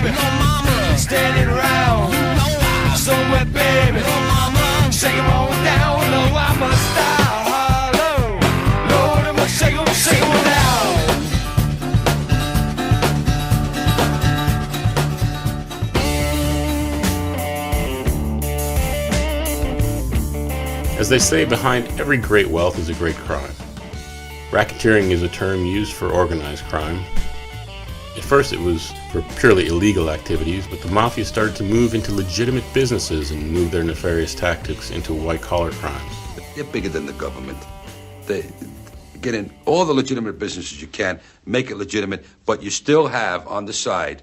baby, no mama, standing around, no I, somewhere, baby, no mama, shake 'em on down, no I'm a star, hello, Lord, I'm a shake 'em down. As they say, behind every great wealth is a great crime. Racketeering is a term used for organized crime. At first it was for purely illegal activities, but the mafia started to move into legitimate businesses and move their nefarious tactics into white-collar crimes. They're bigger than the government. They get in all the legitimate businesses you can, make it legitimate, but you still have on the side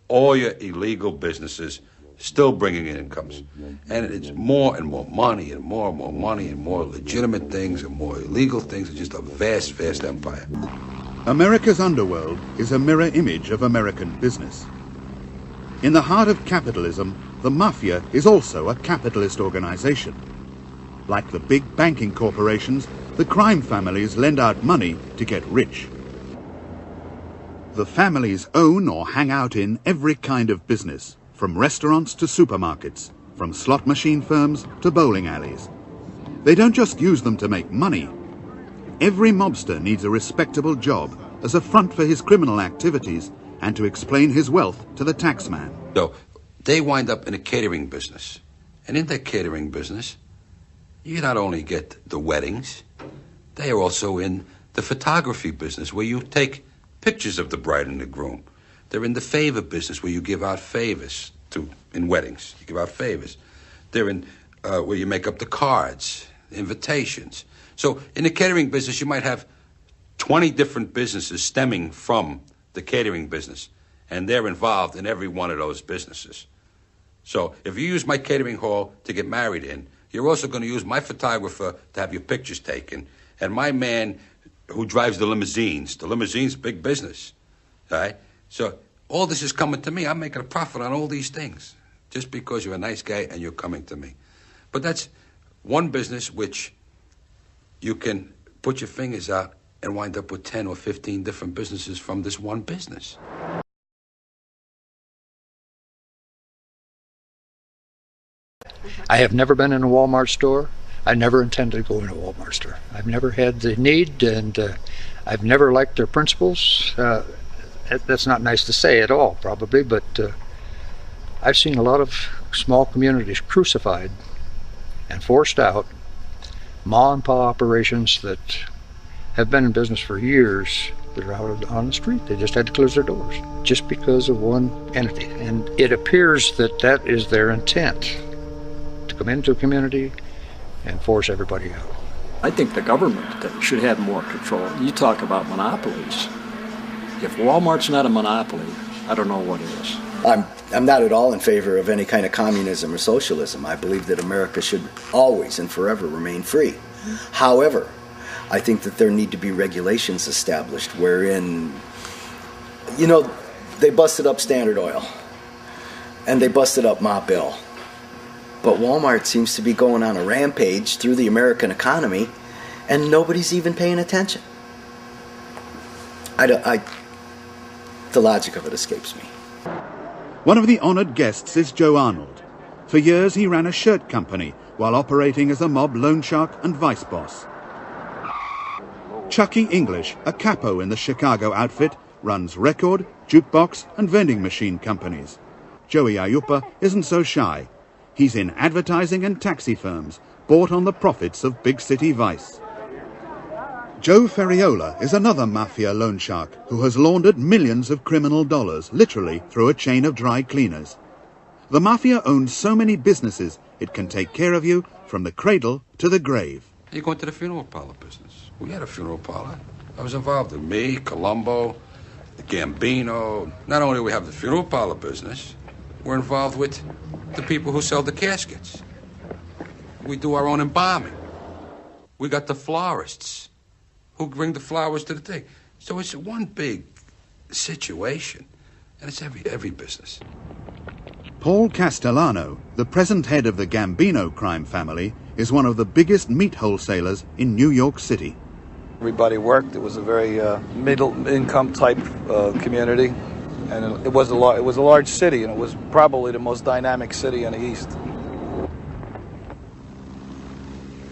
all your illegal businesses still bringing in incomes. And it's more and more money and more money and more legitimate things and more illegal things. It's just a vast, vast empire. America's underworld is a mirror image of American business. In the heart of capitalism, the mafia is also a capitalist organization. Like the big banking corporations, the crime families lend out money to get rich. The families own or hang out in every kind of business, from restaurants to supermarkets, from slot machine firms to bowling alleys. They don't just use them to make money. Every mobster needs a respectable job as a front for his criminal activities and to explain his wealth to the taxman. So they wind up in a catering business. And in that catering business, you not only get the weddings, they are also in the photography business where you take pictures of the bride and the groom. They're in the favor business where you give out favors in weddings. You give out favors. They're in where you make up the cards, invitations. So in the catering business, you might have 20 different businesses stemming from the catering business, and they're involved in every one of those businesses. So if you use my catering hall to get married in, you're also going to use my photographer to have your pictures taken, and my man who drives the limousines. The limousine's big business, all right? So all this is coming to me. I'm making a profit on all these things just because you're a nice guy and you're coming to me. But that's one business which you can put your fingers out and wind up with 10 or 15 different businesses from this one business. I have never been in a Walmart store. I never intend to go in a Walmart store. I've never had the need, and I've never liked their principles. That's not nice to say at all, probably, but I've seen a lot of small communities crucified and forced out, ma-and-pa operations that have been in business for years that are out on the street. They just had to close their doors just because of one entity. And it appears that that is their intent, to come into a community and force everybody out. I think the government should have more control. You talk about monopolies. If Walmart's not a monopoly, I don't know what is. I'm not at all in favor of any kind of communism or socialism. I believe that America should always and forever remain free. However, I think that there need to be regulations established wherein, you know, they busted up Standard Oil and they busted up Ma Bell. But Walmart seems to be going on a rampage through the American economy and nobody's even paying attention. The logic of it escapes me. One of the honored guests is Joe Arnold. For years he ran a shirt company while operating as a mob loan shark and vice boss. Chucky English, a capo in the Chicago outfit, runs record, jukebox and vending machine companies. Joey Ayupa isn't so shy. He's in advertising and taxi firms, bought on the profits of big city vice. Joe Ferriola is another mafia loan shark who has laundered millions of criminal dollars, literally through a chain of dry cleaners. The mafia owns so many businesses, it can take care of you from the cradle to the grave. You go into the funeral parlor business. We had a funeral parlor. I was involved in me, Colombo, the Gambino. Not only do we have the funeral parlor business, we're involved with the people who sell the caskets. We do our own embalming. We got the florists who bring the flowers to the thing. So it's one big situation, and it's every business. Paul Castellano, the present head of the Gambino crime family, is one of the biggest meat wholesalers in New York City. Everybody worked. It was a very middle-income type community. And it was a large city, and it was probably the most dynamic city in the East.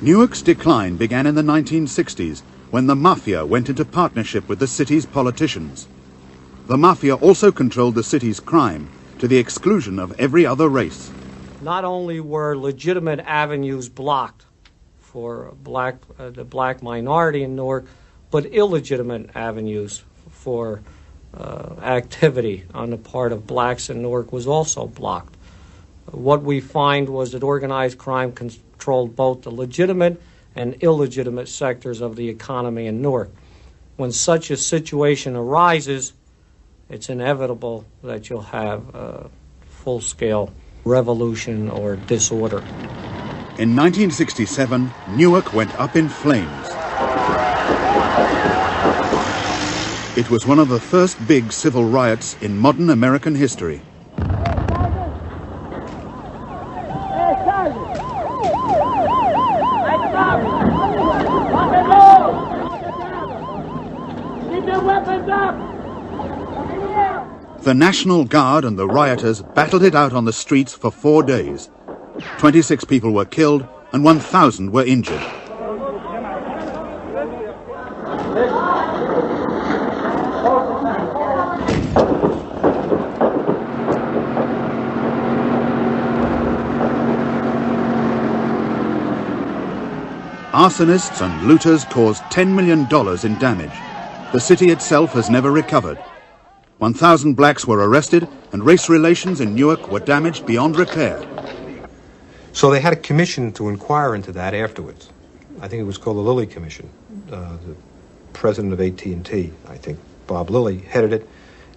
Newark's decline began in the 1960s when the Mafia went into partnership with the city's politicians. The Mafia also controlled the city's crime to the exclusion of every other race. Not only were legitimate avenues blocked for the black minority in Newark, but illegitimate avenues for activity on the part of blacks in Newark was also blocked. What we find was that organized crime controlled both the legitimate and illegitimate sectors of the economy in Newark. When such a situation arises, it's inevitable that you'll have a full-scale revolution or disorder. In 1967, Newark went up in flames. It was one of the first big civil riots in modern American history. The National Guard and the rioters battled it out on the streets for 4 days. 26 people were killed and 1,000 were injured. Arsonists and looters caused $10 million in damage. The city itself has never recovered. 1,000 blacks were arrested and race relations in Newark were damaged beyond repair. So they had a commission to inquire into that afterwards. I think it was called the Lilly Commission. The president of AT&T, I think, Bob Lilly, headed it.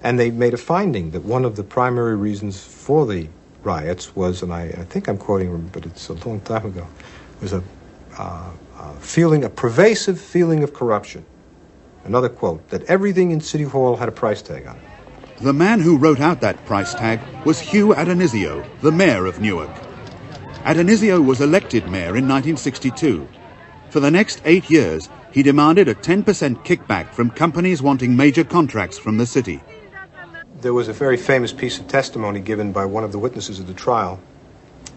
And they made a finding that one of the primary reasons for the riots was, and I think I'm quoting him, but it's a long time ago, was a pervasive feeling of corruption. Another quote, that everything in City Hall had a price tag on it. The man who wrote out that price tag was Hugh Adonisio, the mayor of Newark. Adonisio was elected mayor in 1962. For the next 8 years, he demanded a 10% kickback from companies wanting major contracts from the city. There was a very famous piece of testimony given by one of the witnesses of the trial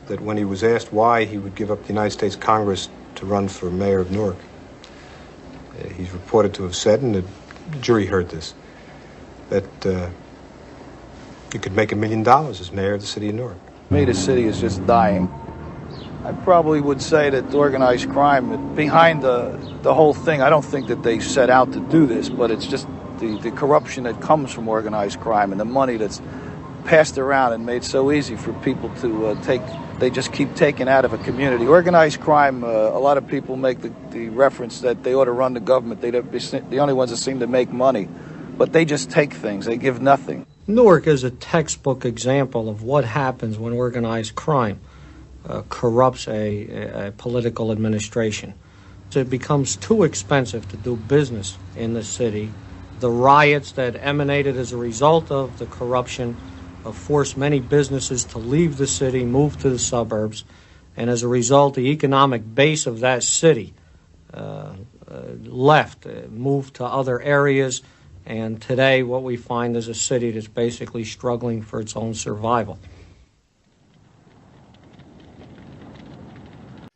that when he was asked why he would give up the United States Congress to run for mayor of Newark, he's reported to have said, and the jury heard this, that you could make $1 million as mayor of the city of Newark. To me, the city is just dying. I probably would say that organized crime, behind the whole thing, I don't think that they set out to do this, but it's just the corruption that comes from organized crime and the money that's passed around and made so easy for people to take. They just keep taking out of a community. Organized crime, a lot of people make the reference that they ought to run the government. They'd be the only ones that seem to make money. But they just take things. They give nothing. Newark is a textbook example of what happens when organized crime corrupts a political administration. So it becomes too expensive to do business in the city. The riots that emanated as a result of the corruption forced many businesses to leave the city, move to the suburbs, and as a result, the economic base of that city moved to other areas, and today what we find is a city that's basically struggling for its own survival.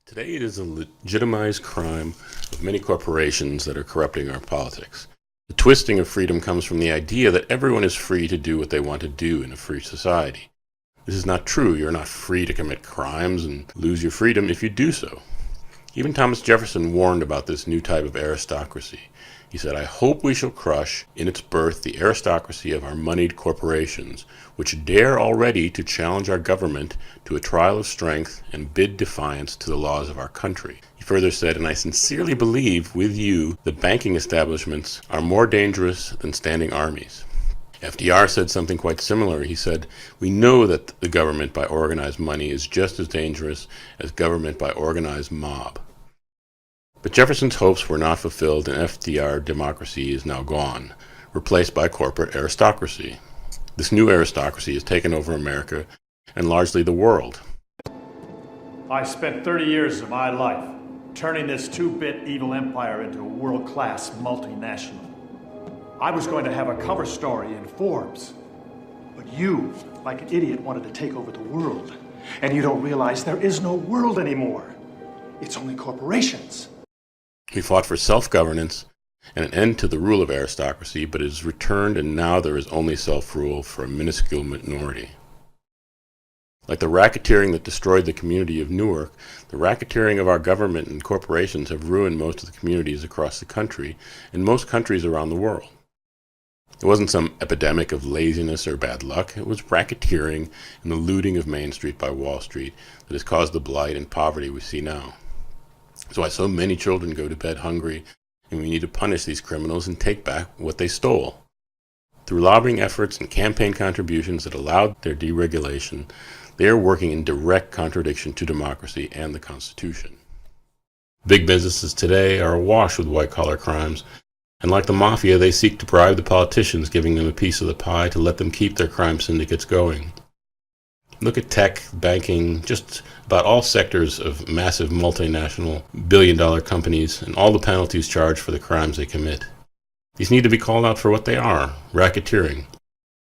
Today it is a legitimized crime of many corporations that are corrupting our politics. The twisting of freedom comes from the idea that everyone is free to do what they want to do in a free society. This is not true. You're not free to commit crimes and lose your freedom if you do so. Even Thomas Jefferson warned about this new type of aristocracy. He said, "I hope we shall crush in its birth the aristocracy of our moneyed corporations, which dare already to challenge our government to a trial of strength and bid defiance to the laws of our country." He further said, "And I sincerely believe with you the banking establishments are more dangerous than standing armies." FDR said something quite similar. He said, "We know that the government by organized money is just as dangerous as government by organized mob." But Jefferson's hopes were not fulfilled, and FDR democracy is now gone, replaced by corporate aristocracy. This new aristocracy has taken over America and largely the world. I spent 30 years of my life turning this two-bit evil empire into a world-class multinational. I was going to have a cover story in Forbes, You, like an idiot, wanted to take over the world. And you don't realize there is no world anymore. It's only corporations. He fought for self-governance and an end to the rule of aristocracy, but it has returned, and now there is only self-rule for a minuscule minority. Like the racketeering that destroyed the community of Newark, the racketeering of our government and corporations have ruined most of the communities across the country and most countries around the world. It wasn't some epidemic of laziness or bad luck. It was racketeering and the looting of Main Street by Wall Street that has caused the blight and poverty we see now. That's why so many children go to bed hungry, and we need to punish these criminals and take back what they stole. Through lobbying efforts and campaign contributions that allowed their deregulation, they are working in direct contradiction to democracy and the Constitution. Big businesses today are awash with white-collar crimes, and like the mafia, they seek to bribe the politicians, giving them a piece of the pie to let them keep their crime syndicates going. Look at tech, banking, just about all sectors of massive multinational billion-dollar companies and all the penalties charged for the crimes they commit. These need to be called out for what they are, racketeering.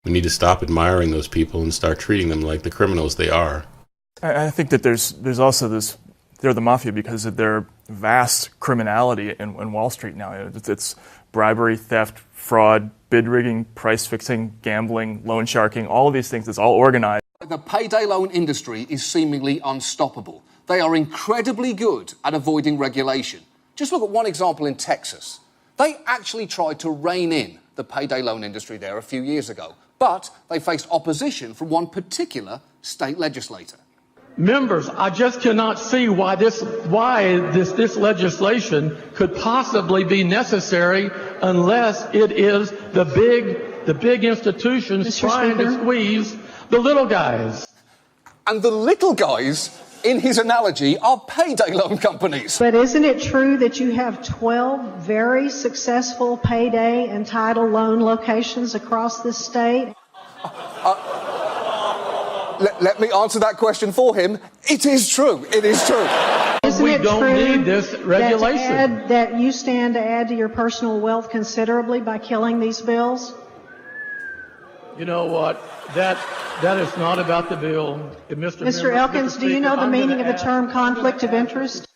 We need to stop admiring those people and start treating them like the criminals they are. I think that there's also this, they're the mafia because of their vast criminality in Wall Street now. It's bribery, theft, fraud, bid rigging, price fixing, gambling, loan sharking, all of these things. It's all organized. The payday loan industry is seemingly unstoppable. They are incredibly good at avoiding regulation. Just look at one example in Texas. They actually tried to rein in the payday loan industry there a few years ago, but they faced opposition from one particular state legislator. Members, I just cannot see why this legislation could possibly be necessary unless it is the big institutions Mr. trying Speaker? to squeeze the little guys. And the little guys, in his analogy, are payday loan companies. But isn't it true that you have 12 very successful payday and title loan locations across this state? Let me answer that question for him. It is true. It is true. Isn't We it don't true need this regulation. that you stand to add to your personal wealth considerably by killing these bills? You know what? That is not about the bill. Mr. Elkins, do you know the meaning of the term conflict of interest?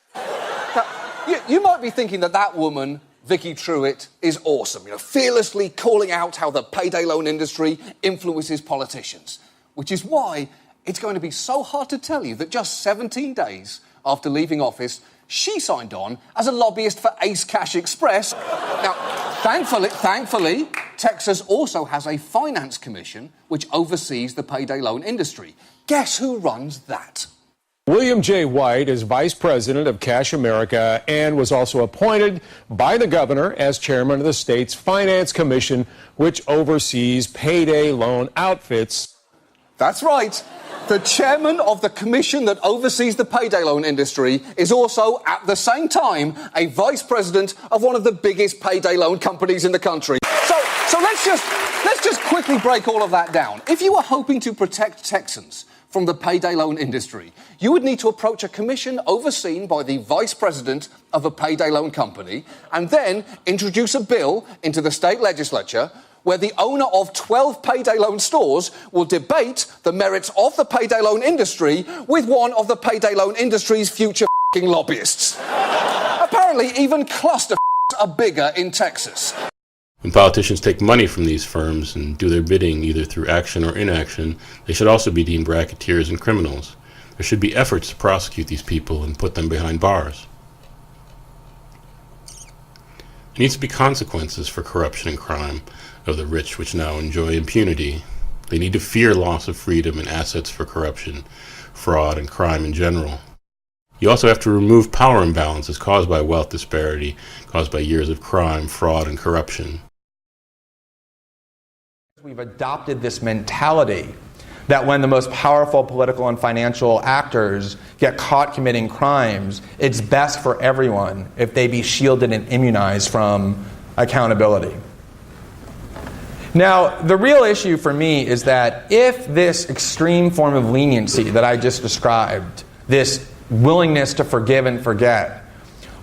You might be thinking that woman, Vicky Truitt, is awesome, fearlessly calling out how the payday loan industry influences politicians, which is why it's going to be so hard to tell you that just 17 days after leaving office, she signed on as a lobbyist for Ace Cash Express. Now, thankfully, Texas also has a finance commission which oversees the payday loan industry. Guess who runs that? William J. White is vice president of Cash America and was also appointed by the governor as chairman of the state's finance commission, which oversees payday loan outfits. That's right. The chairman of the commission that oversees the payday loan industry is also, at the same time, a vice president of one of the biggest payday loan companies in the country. So let's just quickly break all of that down. If you were hoping to protect Texans from the payday loan industry, you would need to approach a commission overseen by the vice president of a payday loan company and then introduce a bill into the state legislature where the owner of 12 payday loan stores will debate the merits of the payday loan industry with one of the payday loan industry's future lobbyists. Apparently, even cluster are bigger in Texas. When politicians take money from these firms and do their bidding either through action or inaction, they should also be deemed racketeers and criminals. There should be efforts to prosecute these people and put them behind bars. There needs to be consequences for corruption and crime of the rich which now enjoy impunity. They need to fear loss of freedom and assets for corruption, fraud, and crime in general. You also have to remove power imbalances caused by wealth disparity, caused by years of crime, fraud, and corruption. We've adopted this mentality that when the most powerful political and financial actors get caught committing crimes, it's best for everyone if they be shielded and immunized from accountability. Now, the real issue for me is that if this extreme form of leniency that I just described, this willingness to forgive and forget,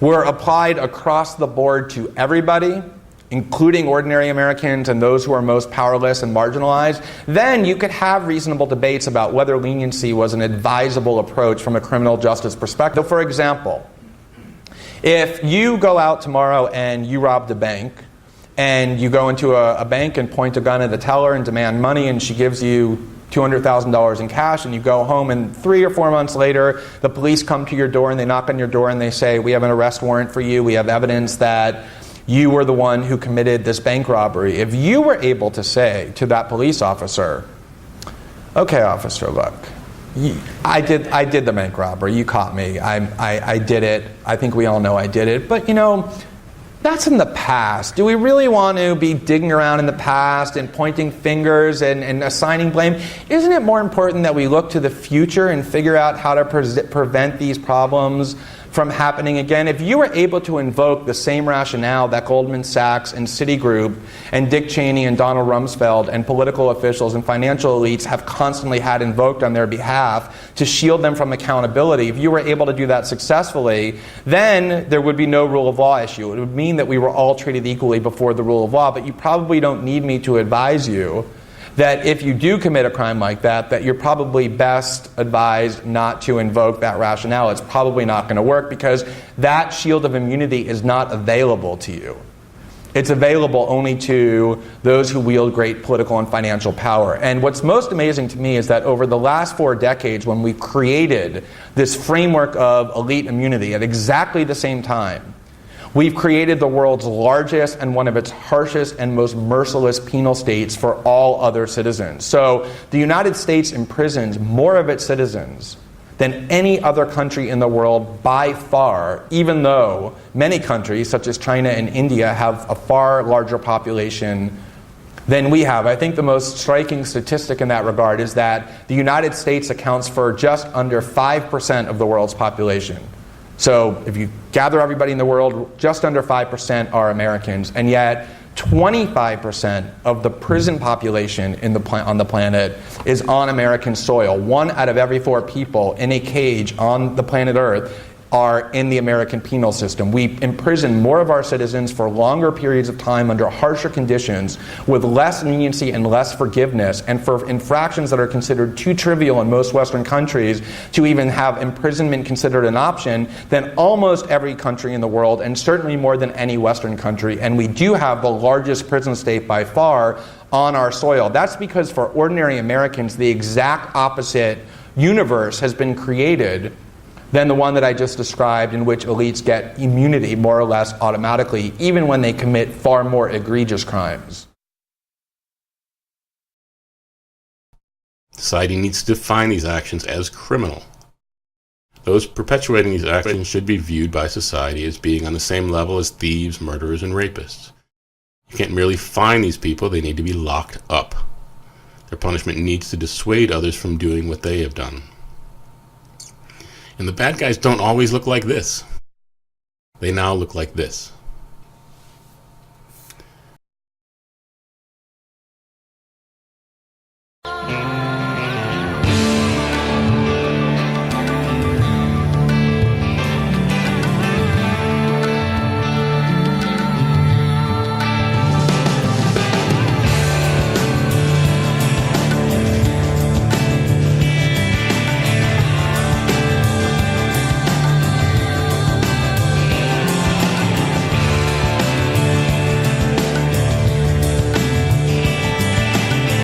were applied across the board to everybody, including ordinary Americans and those who are most powerless and marginalized, then you could have reasonable debates about whether leniency was an advisable approach from a criminal justice perspective. For example, if you go out tomorrow and you rob the bank, and you go into a bank and point a gun at the teller and demand money, and she gives you $200,000 in cash, and you go home, and 3 or 4 months later, the police come to your door and they knock on your door and they say, we have an arrest warrant for you, we have evidence that you were the one who committed this bank robbery. If you were able to say to that police officer, okay, officer, look, I did the bank robbery, you caught me, I did it, I think we all know I did it, but that's in the past. Do we really want to be digging around in the past and pointing fingers and assigning blame? Isn't it more important that we look to the future and figure out how to prevent these problems from happening again? If you were able to invoke the same rationale that Goldman Sachs and Citigroup and Dick Cheney and Donald Rumsfeld and political officials and financial elites have constantly had invoked on their behalf to shield them from accountability, if you were able to do that successfully, then there would be no rule of law issue. It would mean that we were all treated equally before the rule of law, but you probably don't need me to advise you that if you do commit a crime like that, that you're probably best advised not to invoke that rationale. It's probably not going to work because that shield of immunity is not available to you. It's available only to those who wield great political and financial power. And what's most amazing to me is that over the last 4 decades, when we created this framework of elite immunity at exactly the same time, we've created the world's largest and one of its harshest and most merciless penal states for all other citizens. So the United States imprisons more of its citizens than any other country in the world by far, even though many countries, such as China and India, have a far larger population than we have. I think the most striking statistic in that regard is that the United States accounts for just under 5% of the world's population. So if you gather everybody in the world, just under 5% are Americans, and yet 25% of the prison population on the planet is on American soil. 1 out of every 4 people in a cage on the planet Earth are in the American penal system. We imprison more of our citizens for longer periods of time under harsher conditions with less leniency and less forgiveness, and for infractions that are considered too trivial in most Western countries to even have imprisonment considered an option than almost every country in the world, and certainly more than any Western country. And we do have the largest prison state by far on our soil. That's because for ordinary Americans, the exact opposite universe has been created than the one that I just described, in which elites get immunity more or less automatically, even when they commit far more egregious crimes. Society needs to define these actions as criminal. Those perpetuating these actions should be viewed by society as being on the same level as thieves, murderers, and rapists. You can't merely fine these people, they need to be locked up. Their punishment needs to dissuade others from doing what they have done. And the bad guys don't always look like this. They now look like this.